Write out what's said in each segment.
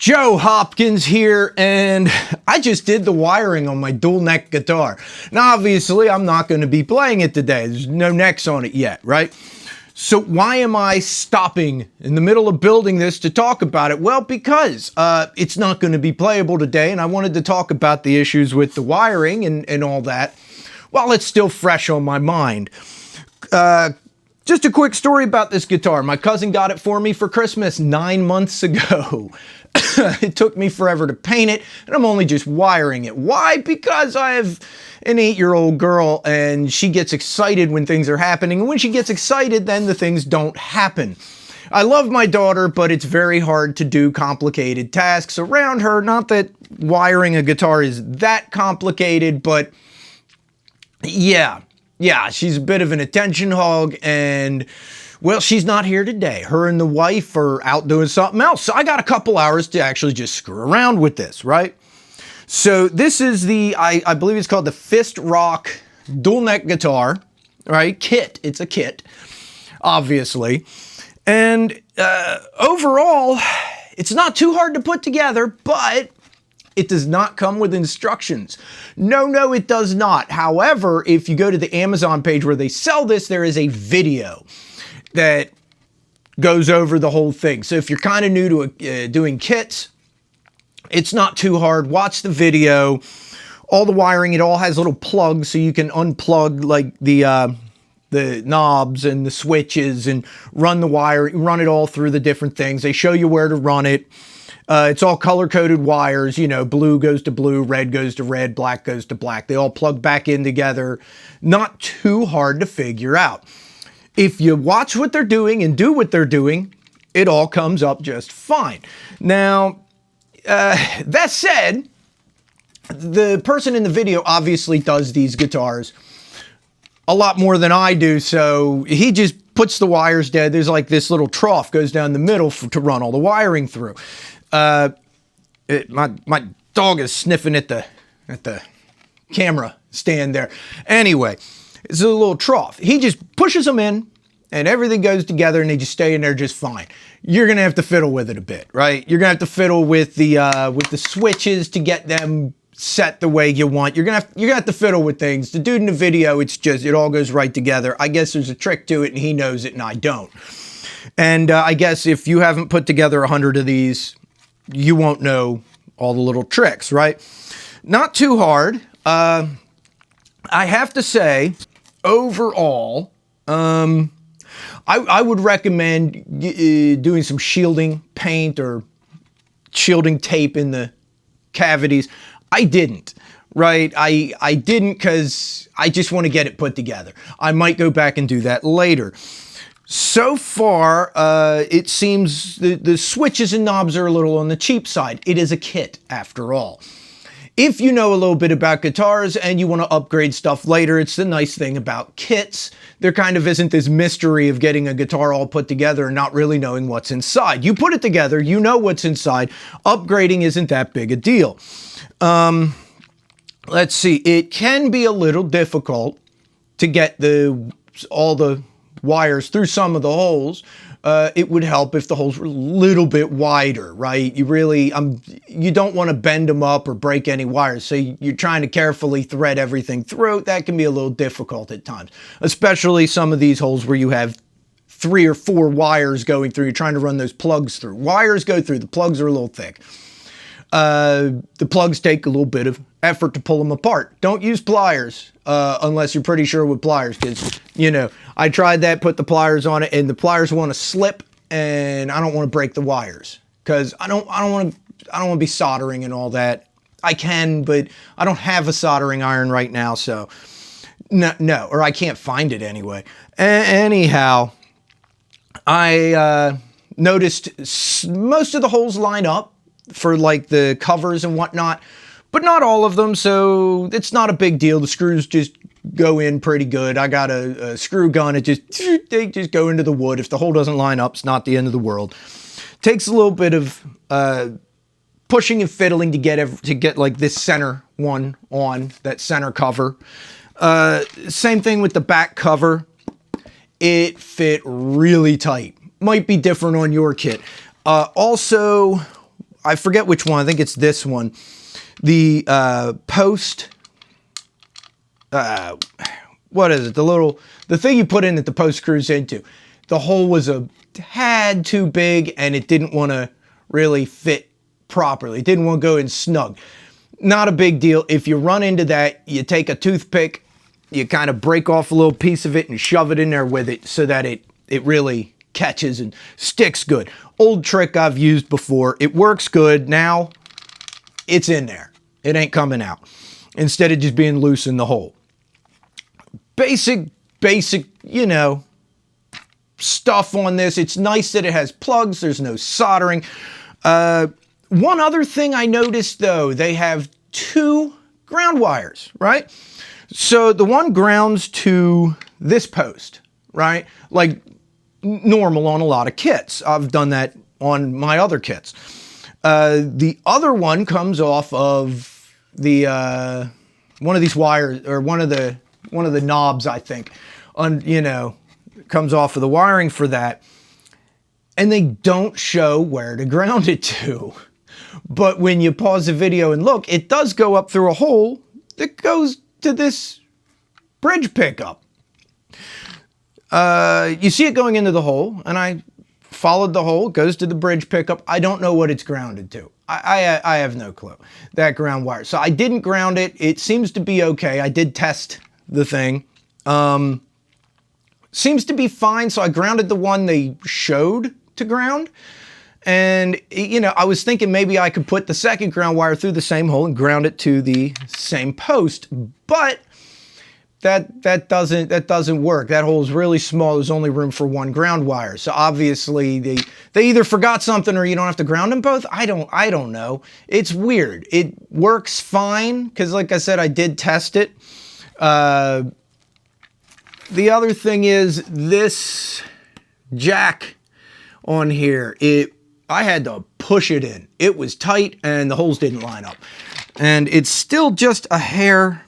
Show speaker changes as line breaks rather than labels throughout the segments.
Joe Hopkins here, and I just did the wiring on my dual neck guitar. Now obviously I'm not going to be playing it today, there's no necks on it yet, right? So why am I stopping in the middle of building this to talk about it? Well, because it's not going to be playable today, and I wanted to talk about the issues with the wiring and all that while it's still fresh on my mind. Just a quick story about this guitar. My cousin got it for me for Christmas 9 months ago. It took me forever to paint it, and I'm only just wiring it. Why? Because I have an 8-year-old girl, and she gets excited when things are happening, and when she gets excited, then the things don't happen. I love my daughter, but it's very hard to do complicated tasks around her. Not that wiring a guitar is that complicated, but yeah, she's a bit of an attention hog, and well, she's not here today. Her and the wife are out doing something else. So I got a couple hours to actually just screw around with this, right? So this is the, I believe it's called the Fist Rock dual neck guitar, right? Kit. It's a kit, obviously. And overall, it's not too hard to put together, but it does not come with instructions. No, it does not. However, if you go to the Amazon page where they sell this, there is a video that goes over the whole thing. So if you're kind of new to doing kits, it's not too hard. Watch the video. All the wiring, it all has little plugs, so you can unplug like the knobs and the switches and run the wire, run it all through the different things. They show you where to run it. It's all color-coded wires, you know, blue goes to blue, red goes to red, black goes to black. They all plug back in together. Not too hard to figure out. If you watch what they're doing and do what they're doing, it all comes up just fine. Now, that said, the person in the video obviously does these guitars a lot more than I do, so he just puts the wires dead. There's like this little trough goes down the middle to run all the wiring through. My dog is sniffing at the camera stand there. Anyway, it's a little trough. He just pushes them in, and everything goes together, and they just stay in there just fine. You're gonna have to fiddle with it a bit, right? You're gonna have to fiddle with the switches to get them set the way you want. You're gonna have to fiddle with things. The dude in the video, it all goes right together. I guess there's a trick to it, and he knows it, and I don't. And I guess if you haven't put together 100 of these, you won't know all the little tricks, right? Not too hard. I have to say, overall, I would recommend doing some shielding paint or shielding tape in the cavities. I didn't, right? I didn't because I just want to get it put together. I might go back and do that later. So far, it seems the switches and knobs are a little on the cheap side. It is a kit, after all. If you know a little bit about guitars and you want to upgrade stuff later, it's the nice thing about kits. There kind of isn't this mystery of getting a guitar all put together and not really knowing what's inside. You put it together, you know what's inside. Upgrading isn't that big a deal. Let's see. It can be a little difficult to get all the wires through some of the holes. It would help if the holes were a little bit wider, right? You don't want to bend them up or break any wires, so you're trying to carefully thread everything through. That can be a little difficult at times, especially some of these holes where you have 3 or 4 wires going through. You're trying to run those plugs through. Wires go through, the plugs are a little thick. The plugs take a little bit of effort to pull them apart. Don't use pliers unless you're pretty sure with pliers, because, you know, I tried that, put the pliers on it, and the pliers want to slip, and I don't want to break the wires because I don't want to be soldering and all that. I can, but I don't have a soldering iron right now, so no, or I can't find it anyway. Anyhow, I noticed most of the holes line up for like the covers and whatnot, but not all of them, so it's not a big deal. The screws just go in pretty good. I got a screw gun. They just go into the wood. If the hole doesn't line up, it's not the end of the world. Takes a little bit of pushing and fiddling to get like this center one on, that center cover. Same thing with the back cover. It fit really tight. Might be different on your kit. Also, I forget which one. I think it's this one. The post, what is it? The thing you put in that the post screws into. The hole was a tad too big and it didn't want to really fit properly. It didn't want to go in snug. Not a big deal. If you run into that, you take a toothpick, you kind of break off a little piece of it and shove it in there with it so that it really catches and sticks good. Old trick I've used before. It works good. Now it's in there. It ain't coming out. Instead of just being loose in the hole. Basic, you know, stuff on this. It's nice that it has plugs. There's no soldering. One other thing I noticed though, they have 2 ground wires, right? So the one grounds to this post, right? Like normal on a lot of kits. I've done that on my other kits. The other one comes off of the one of these wires, or one of the knobs, I think, you know, comes off of the wiring for that. And they don't show where to ground it to. But when you pause the video and look, it does go up through a hole that goes to this bridge pickup. You see it going into the hole, and I followed the hole, goes to the bridge pickup. I don't know what it's grounded to. I have no clue, that ground wire. So I didn't ground it. It seems to be okay. I did test the thing. Seems to be fine. So I grounded the one they showed to ground. And, you know, I was thinking maybe I could put the second ground wire through the same hole and ground it to the same post. But that doesn't work. That hole is really small. There's only room for 1 ground wire. So obviously they either forgot something or you don't have to ground them both. I don't know. It's weird. It works fine because, like I said, I did test it. The other thing is this jack on here. I had to push it in. It was tight and the holes didn't line up. And it's still just a hair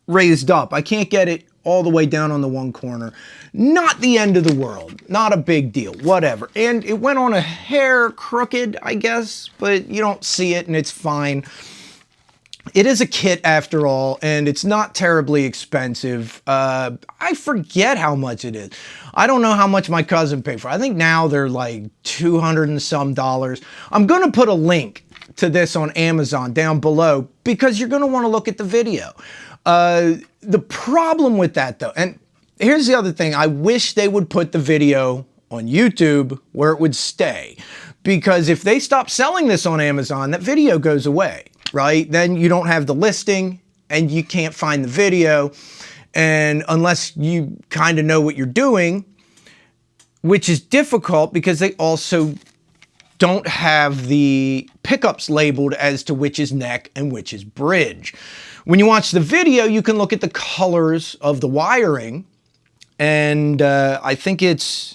raised up. I can't get it all the way down on the one corner. Not the end of the world. Not a big deal. Whatever. And it went on a hair crooked, I guess, but you don't see it and it's fine. It is a kit after all, and it's not terribly expensive. I forget how much it is. I don't know how much my cousin paid for it. I think now they're like $200 and some. I'm going to put a link to this on Amazon down below because you're going to want to look at the video. The problem with that though, and here's the other thing, I wish they would put the video on YouTube where it would stay. Because if they stop selling this on Amazon, that video goes away. Right? Then you don't have the listing and you can't find the video. And unless you kind of know what you're doing, which is difficult because they also don't have the pickups labeled as to which is neck and which is bridge. When you watch the video, you can look at the colors of the wiring. And I think it's...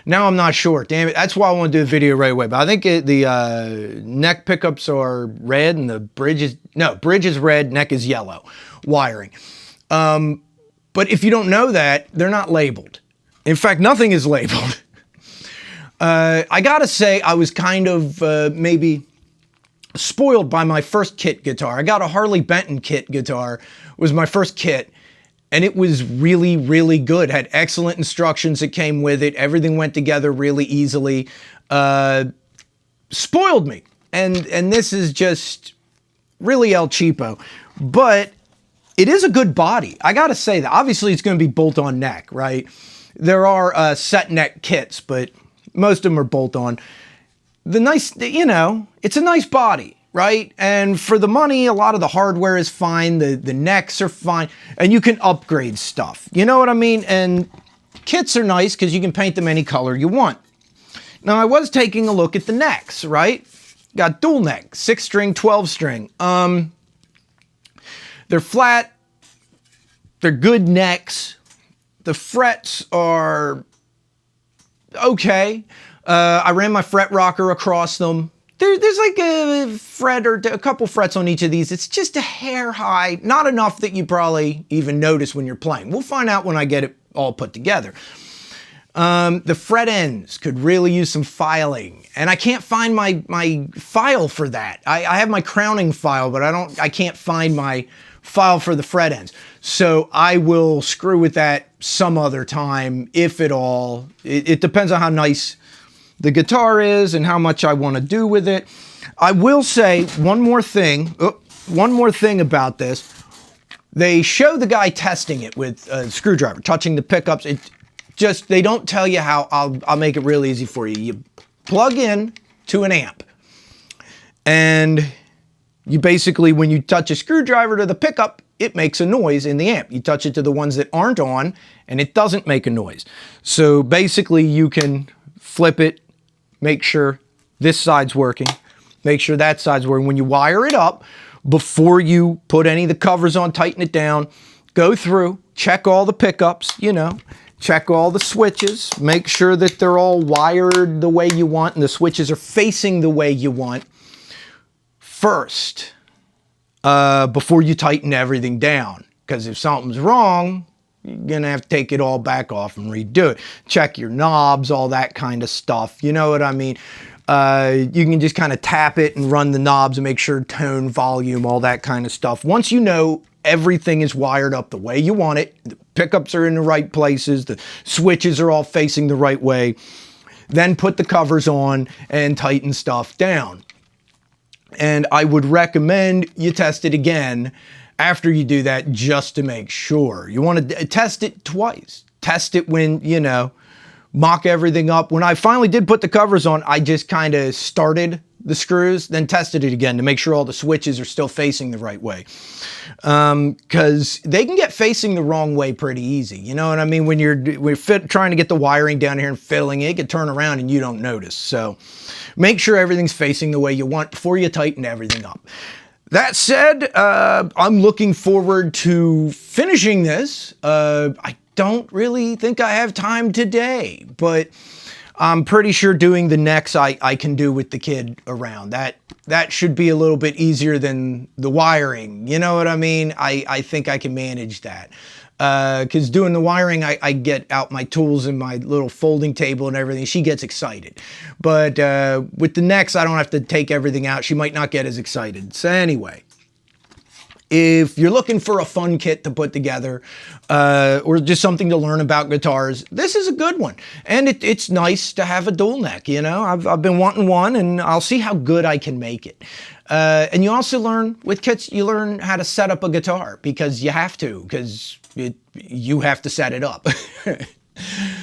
Now I'm not sure. Damn it. That's why I want to do the video right away. But I think the neck pickups are red and the bridge is... No, bridge is red, neck is yellow wiring. But if you don't know that, they're not labeled. In fact, nothing is labeled. I gotta say, I was kind of maybe spoiled by my first kit guitar. I got a Harley Benton kit guitar. It was my first kit. And it was really, really good. Had excellent instructions that came with it. Everything went together really easily. Spoiled me. And this is just really El Cheapo. But it is a good body. I gotta say that. Obviously, it's going to be bolt-on neck, right? There are set neck kits, but most of them are bolt-on. The nice, you know, it's a nice body. Right? And for the money, a lot of the hardware is fine. The necks are fine. And you can upgrade stuff. You know what I mean? And kits are nice because you can paint them any color you want. Now, I was taking a look at the necks, right? Got dual neck, 6-string, 12-string. They're flat. They're good necks. The frets are okay. I ran my fret rocker across them. There's like a fret or a couple frets on each of these. It's just a hair high, not enough that you probably even notice when you're playing. We'll find out when I get it all put together. The fret ends could really use some filing, and I can't find my file for that. I have my crowning file, but I can't find my file for the fret ends. So I will screw with that some other time, if at all. It depends on how nice the guitar is and how much I want to do with it. I will say one more thing about this. They show the guy testing it with a screwdriver, touching the pickups. They don't tell you how. I'll make it real easy for you. You plug in to an amp, and you basically, when you touch a screwdriver to the pickup, it makes a noise in the amp. You touch it to the ones that aren't on, and it doesn't make a noise. So basically, you can flip it, make sure this side's working, make sure that side's working. When you wire it up, before you put any of the covers on, tighten it down, go through, check all the pickups, check all the switches, make sure that they're all wired the way you want and the switches are facing the way you want first, before you tighten everything down. Because if something's wrong, you're gonna have to take it all back off and redo it. Check your knobs, all that kind of stuff. You know what I mean? You can just kind of tap it and run the knobs and make sure tone, volume, all that kind of stuff. Once you know everything is wired up the way you want it, the pickups are in the right places, the switches are all facing the right way, then put the covers on and tighten stuff down. And I would recommend you test it again after you do that, just to make sure. You want to test it twice. Test it when, mock everything up. When I finally did put the covers on, I just kind of started the screws, then tested it again to make sure all the switches are still facing the right way. Because they can get facing the wrong way pretty easy. You know what I mean? When you're trying to get the wiring down here and fiddling, it can turn around and you don't notice. So make sure everything's facing the way you want before you tighten everything up. That said, I'm looking forward to finishing this. I don't really think I have time today, but I'm pretty sure doing the necks I can do with the kid around. That should be a little bit easier than the wiring. You know what I mean? I think I can manage that. Because doing the wiring, I get out my tools and my little folding table and everything. She gets excited. But with the necks, I don't have to take everything out. She might not get as excited. So anyway, if you're looking for a fun kit to put together, or just something to learn about guitars, this is a good one. And it's nice to have a dual neck, I've been wanting one, and I'll see how good I can make it. And you also learn, with kits, you learn how to set up a guitar, because you have to, because you have to set it up.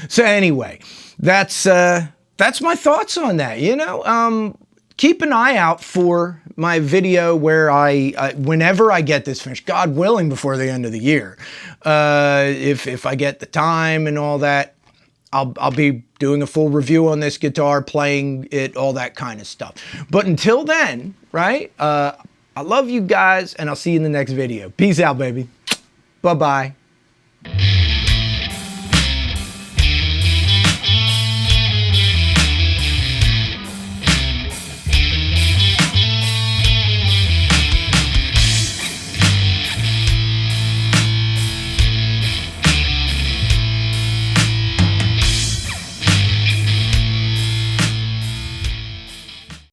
So anyway, that's my thoughts on that, Keep an eye out for my video where whenever I get this finished, God willing, before the end of the year, if I get the time and all that, I'll be doing a full review on this guitar, playing it, all that kind of stuff. But until then, right, I love you guys, and I'll see you in the next video. Peace out, baby. Bye-bye.